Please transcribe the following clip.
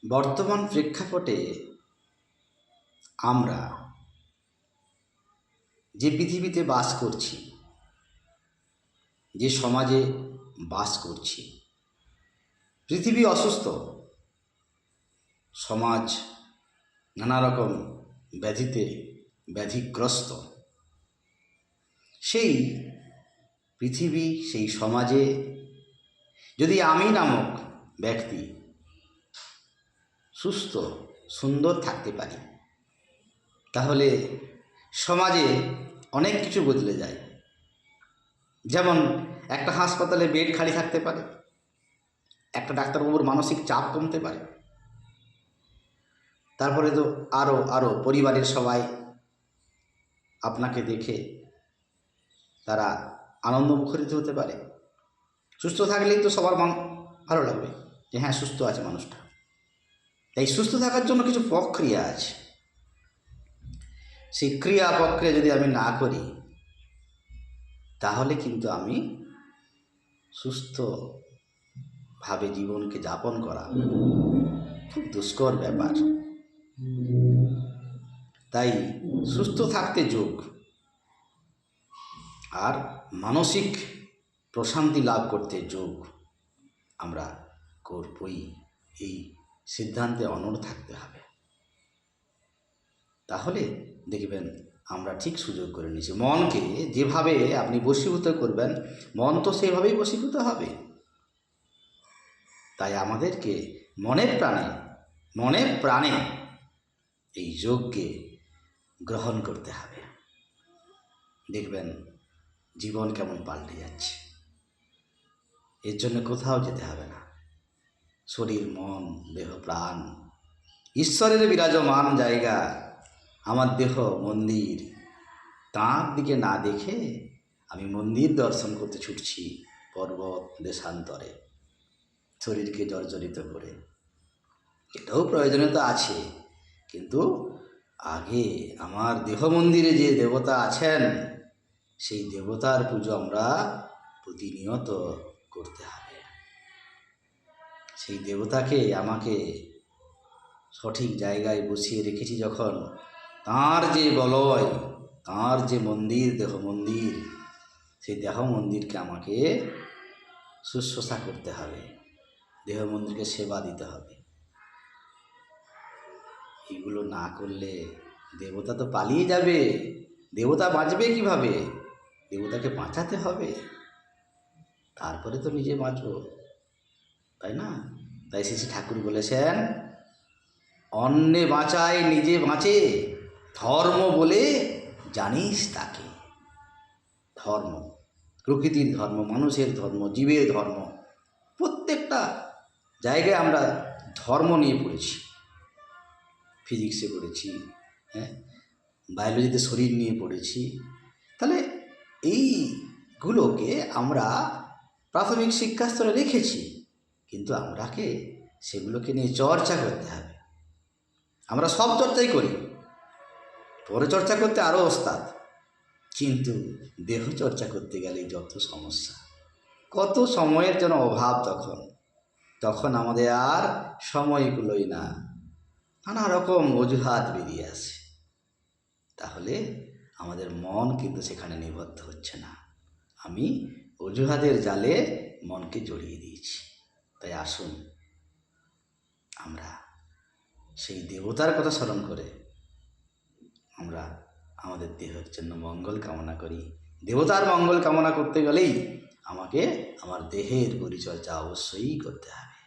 বর্তমান প্রেক্ষাপটে আমরা যে পৃথিবীতে বাস করছি, যে সমাজে বাস করছি, পৃথিবী অসুস্থ, সমাজ নানা রকম ব্যাধিতে ব্যাধিগ্রস্ত। সেই পৃথিবী, সেই সমাজে যদি আমি নামক ব্যক্তি সুস্থ সুন্দর থাকতে পারি, তাহলে সমাজে অনেক কিছু বদলে যায়। যেমন একটা হাসপাতালে বেড খালি থাকতে পারে, একটা ডাক্তারবাবুর মানসিক চাপ কমতে পারে, তারপরে তো আরও পরিবারের সবাই আপনাকে দেখে তারা আনন্দ মুখরিত হতে পারে। সুস্থ থাকলেই তো সবার মন ভালো লাগবে যে হ্যাঁ, সুস্থ আছে মানুষটা। তাই সুস্থ থাকার জন্য কিছু প্রক্রিয়া আছে। সেই ক্রিয়া প্রক্রিয়া যদি আমি না করি, তাহলে কিন্তু আমি সুস্থভাবে জীবনকে যাপন করা খুব দুষ্কর ব্যাপার। তাই সুস্থ থাকতে যোগ আর মানসিক প্রশান্তি লাভ করতে যোগ আমরা করবই। এই সিদ্ধান্তে অনড় থাকতে হবে, তাহলে দেখবেন আমরা ঠিক সুযোগ করে নিয়েছি। মনকে যেভাবে আপনি বশীভূত করবেন, মন তো সেভাবেই বশীভূত হবে। তাই আমাদেরকে মনে প্রাণে এই যোগকে গ্রহণ করতে হবে। দেখবেন জীবন কেমন পাল্টে যাচ্ছে। এর জন্য কোথাও যেতে হবে না। শরীর, মন, দেহ, প্রাণ ঈশ্বরের বিরাজমান জায়গা। আমার দেহ মন্দির, তাঁর দিকে না দেখে আমি মন্দির দর্শন করতে ছুটছি পর্বত দেশান্তরে, শরীরকে জর্জরিত করে। এটাও প্রয়োজনীয়তা আছে, কিন্তু আগে আমার দেহ মন্দিরে যে দেবতা আছেন, সেই দেবতার পুজো আমরা প্রতিনিয়ত করতে হবে। সেই দেবতাকে আমাকে সঠিক জায়গায় বসিয়ে রেখেছি যখন, তাঁর যে বলয়, তাঁর যে মন্দির, দেহ মন্দির, সেই দেহ মন্দিরকে আমাকে শুশ্রূষা করতে হবে, দেহ মন্দিরকে সেবা দিতে হবে। এগুলো না করলে দেবতা তো পালিয়ে যাবে। দেবতা বাঁচবে কিভাবে? দেবতাকে বাঁচাতে হবে, তারপরে তো নিজে বাঁচব, তাই না? তাই শ্রী ঠাকুর বলেছেন, অন্যে বাঁচায় নিজে বাঁচে, ধর্ম বলে জানিস তাকে। ধর্ম, প্রকৃতির ধর্ম, মানুষের ধর্ম, জীবের ধর্ম, প্রত্যেকটা জায়গায় আমরা ধর্ম নিয়ে পড়েছি। ফিজিক্সে পড়েছি, বায়োলজিতে শরীর নিয়ে পড়েছি। তাহলে এইগুলোকে আমরা প্রাথমিক শিক্ষাস্তরে রেখেছি, কিন্তু আমরাকে সেগুলোকে নিয়ে চর্চা করতে হবে। আমরা সব চর্চাই করি, পরে চর্চা করতে আরও ওস্তাদ, কিন্তু দেহ চর্চা করতে গেলে যত সমস্যা, কত সময়ের যেন অভাব। তখন আমাদের আর সময়গুলোই না, নানা রকম অজুহাত বেরিয়ে আসে। তাহলে আমাদের মন কিন্তু সেখানে নিবদ্ধ হচ্ছে না। আমি অজুহাতের জালে মনকে জড়িয়ে দিয়েছি। তাই আসুন আমরা সেই দেবতার কথা স্মরণ করে আমরা আমাদের দেহের জন্য মঙ্গল কামনা করি। দেবতার মঙ্গল কামনা করতে গেলেই আমাকে আমার দেহের পরিচর্যা অবশ্যই করতে হবে।